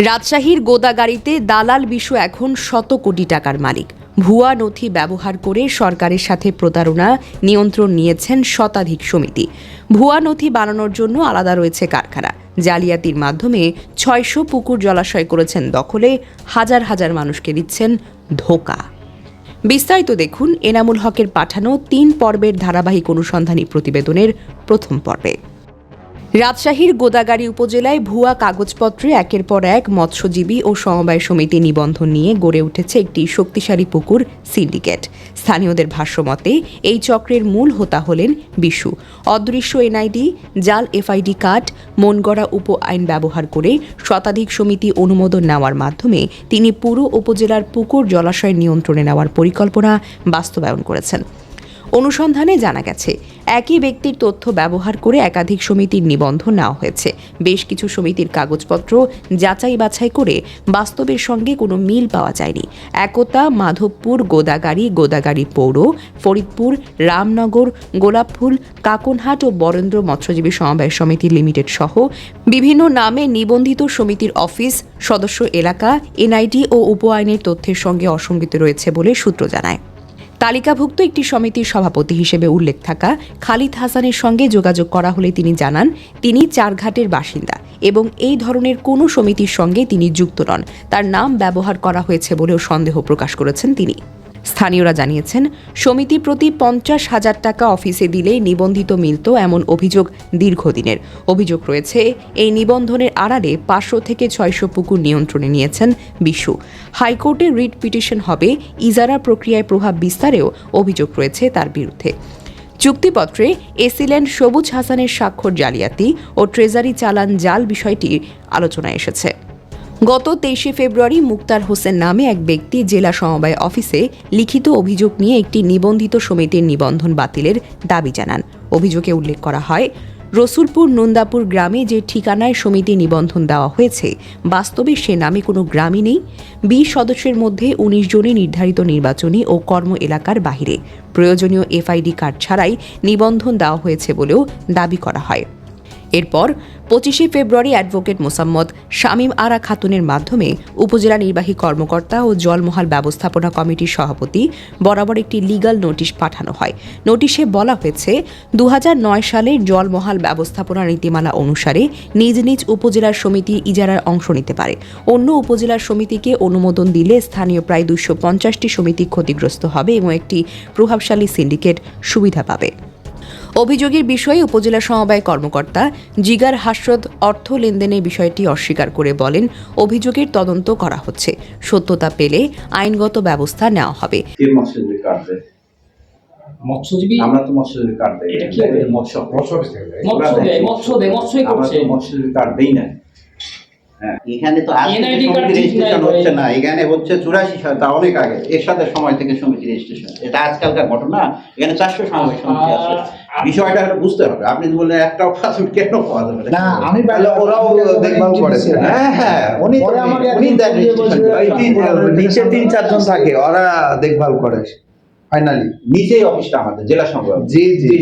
রাজশাহীর গোদাগাড়িতে দালাল বিশু এখন শত কোটি টাকার মালিক। ভুয়া নথি ব্যবহার করে সরকারের সাথে প্রতারণা নিয়ন্ত্রণ নিয়েছেন শতাধিক সমিতি। ভুয়া নথি বানানোর জন্য আলাদা রয়েছে কারখানা। জালিয়াতির মাধ্যমে ৬০০ পুকুর জলাশয় করেছেন দখলে, হাজার হাজার মানুষকে দিচ্ছেন ধোঁকা। বিস্তারিত দেখুন এনামুল হকের পাঠানো ৩ পর্বের ধারাবাহিক অনুসন্ধানী প্রতিবেদনের প্রথম পর্বে। রাজশাহীর গোদাগাড়ি উপজেলায় ভুয়া কাগজপত্রে একের পর এক মৎস্যজীবী ও সমবায় সমিতি নিবন্ধন নিয়ে গড়ে উঠেছে একটি শক্তিশালী পুকুর সিন্ডিকেট। স্থানীয়দের ভাষ্যমতে এই চক্রের মূল হোতা হলেন বিশু। অদৃশ্য এনআইডি, জাল এফআইডি কার্ড, মনগড়া উপ আইন ব্যবহার করে শতাধিক সমিতি অনুমোদন নেওয়ার মাধ্যমে তিনি পুরো উপজেলার পুকুর জলাশয় নিয়ন্ত্রণে নেওয়ার পরিকল্পনা বাস্তবায়ন করেছেন। অনুসন্ধানে জানা গেছে, একই ব্যক্তির তথ্য ব্যবহার করে একাধিক সমিতির নিবন্ধন নেওয়া হয়েছে। বেশ কিছু সমিতির কাগজপত্র যাচাই বাছাই করে বাস্তবের সঙ্গে কোনো মিল পাওয়া যায়নি। একতা, মাধবপুর, গোদাগাড়ি পৌর, ফরিদপুর, রামনগর, গোলাপফুল, কাকনহাট ও বরেন্দ্র মৎস্যজীবী সমবায় সমিতি লিমিটেড সহ বিভিন্ন নামে নিবন্ধিত সমিতির অফিস, সদস্য এলাকা, এনআইডি ও উপ আইনের তথ্যের সঙ্গে অসঙ্গতি রয়েছে বলে সূত্র জানায়। তালিকাভুক্ত একটি সমিতির সভাপতি হিসেবে উল্লেখ থাকা খালিদ হাসানের সঙ্গে যোগাযোগ করা হলে তিনি জানান, তিনি চারঘাটের বাসিন্দা এবং এই ধরনের কোনো সমিতির সঙ্গে তিনি যুক্ত নন। তার নাম ব্যবহার করা হয়েছে বলেও সন্দেহ প্রকাশ করেছেন তিনি। স্থানীয়রা জানিয়েছেন, সমিতি প্রতি ৫০,০০০ টাকা অফিসে দিলেই নিবন্ধিত মিলত, এমন অভিযোগ দীর্ঘদিনের। অভিযোগ রয়েছে, এই নিবন্ধনের আড়ালে ৫০০ থেকে ৬০০ পুকুর নিয়ন্ত্রণে নিয়েছেন বিশু। হাইকোর্টে রিট পিটিশন হবে, ইজারা প্রক্রিয়ায় প্রভাব বিস্তারেও অভিযোগ রয়েছে তার বিরুদ্ধে। চুক্তিপত্রে এসিল্যান্ড সবুজ হাসানের স্বাক্ষর জালিয়াতি ও ট্রেজারি চালান জাল বিষয়টি আলোচনায় এসেছে। গত ২৩ ফেব্রুয়ারি মুক্তার হোসেন নামে এক ব্যক্তি জেলা সমবায় অফিসে লিখিত অভিযোগ নিয়ে একটি নিবন্ধিত সমিতির নিবন্ধন বাতিলের দাবি জানান। অভিযোগে উল্লেখ করা হয়, রসুলপুর নন্দাপুর গ্রামে যে ঠিকানায় সমিতি নিবন্ধন দেওয়া হয়েছে, বাস্তবে সে নামে কোনো গ্রামই নেই। ২০ সদস্যের মধ্যে ১৯ জনই নির্ধারিত নির্বাচনী ও কর্ম এলাকার বাহিরে। প্রয়োজনীয় এফআইডি কার্ড ছাড়াই নিবন্ধন দেওয়া হয়েছে বলেও দাবি করা হয়। এরপর ২৫ ফেব্রুয়ারি অ্যাডভোকেট মোসাম্মদ শামীম আরা খাতুনের মাধ্যমে উপজেলা নির্বাহী কর্মকর্তা ও জলমহাল ব্যবস্থাপনা কমিটির সভাপতি বরাবর একটি লিগ্যাল নোটিশ পাঠানো হয়। নোটিশে বলা হয়েছে, ২০০৯ সালের জলমহাল ব্যবস্থাপনা নীতিমালা অনুসারে নিজ নিজ উপজেলার সমিতি ইজারার অংশ নিতে পারে। অন্য উপজেলার সমিতিকে অনুমোদন দিলে স্থানীয় প্রায় ২৫০টি সমিতি ক্ষতিগ্রস্ত হবে এবং একটি প্রভাবশালী সিন্ডিকেট সুবিধা পাবে। অভিযোগের বিষয়ে উপজেলা সমবায় কর্মকর্তা জিগার হাসরত অর্থ লেনদেনের বিষয়টি অস্বীকার করে বলেন, অভিযোগের তদন্ত করা হচ্ছে, সত্যতা পেলে আইনগত ব্যবস্থা নেওয়া হবে। মৎস্যজীবী আমরা তো মৎস্যজীবী কার্ড দেই, এটা কি মৎস্যজীবী কার্ড দেই না। হ্যাঁ, এখানে তো রেজিস্ট্রেশন হচ্ছে না, এখানে হচ্ছে ৮৪ সাল, তা অনেক আগে, এর সাথে সময় থেকে সমিতি রেজিস্ট্রেশন। এটা আজকালকার ঘটনা, এখানে ৪০০ সময় সমিতি আছে। বিষয়টা বুঝতে হবে। আপনি বললেন একটাও পাসপোর্ট কেন পাওয়া যাবে না? আমি ওরাও দেখভাল করে। হ্যাঁ হ্যাঁ, উনি নিচে ৩-৪ জন থাকে, ওরা দেখভাল করে। ফাইনালি নিচেই অফিসটা আমাদের জেলা সংগ্রাম। জি জি,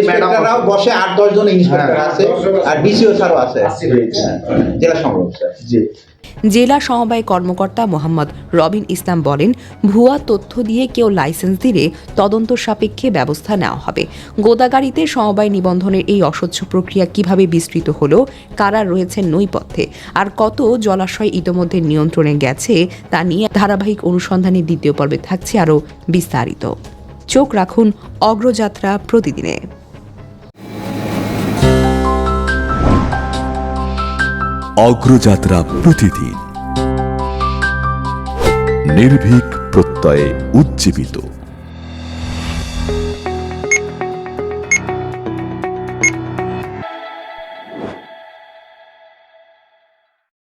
ম্যাডামরাও বসে, ৮-১০ জন ইন্সপেক্টর আছে, আর ডিসিও স্যারও আছে জেলা সংগ্রাম। জি। জেলা সমবায় কর্মকর্তা মোহাম্মদ রবিন ইসলাম বলেন, ভুয়া তথ্য দিয়ে কেউ লাইসেন্স দিলে তদন্ত সাপেক্ষে ব্যবস্থা নেওয়া হবে। গোদাগাড়িতে সমবায় নিবন্ধনের এই অস্বচ্ছ প্রক্রিয়া কিভাবে বিস্তৃত হলো, কারা রয়েছেন নৈপথ্যে, আর কত জলাশয় ইতোমধ্যে নিয়ন্ত্রণে গেছে, তা নিয়ে ধারাবাহিক অনুসন্ধানের দ্বিতীয় পর্বে থাকছে আরও বিস্তারিত। চোখ রাখুন অগ্রযাত্রা প্রতিদিনে। অগ্রযাত্রা প্রতিদিন, নির্ভীক প্রত্যয়ে উজ্জীবিত।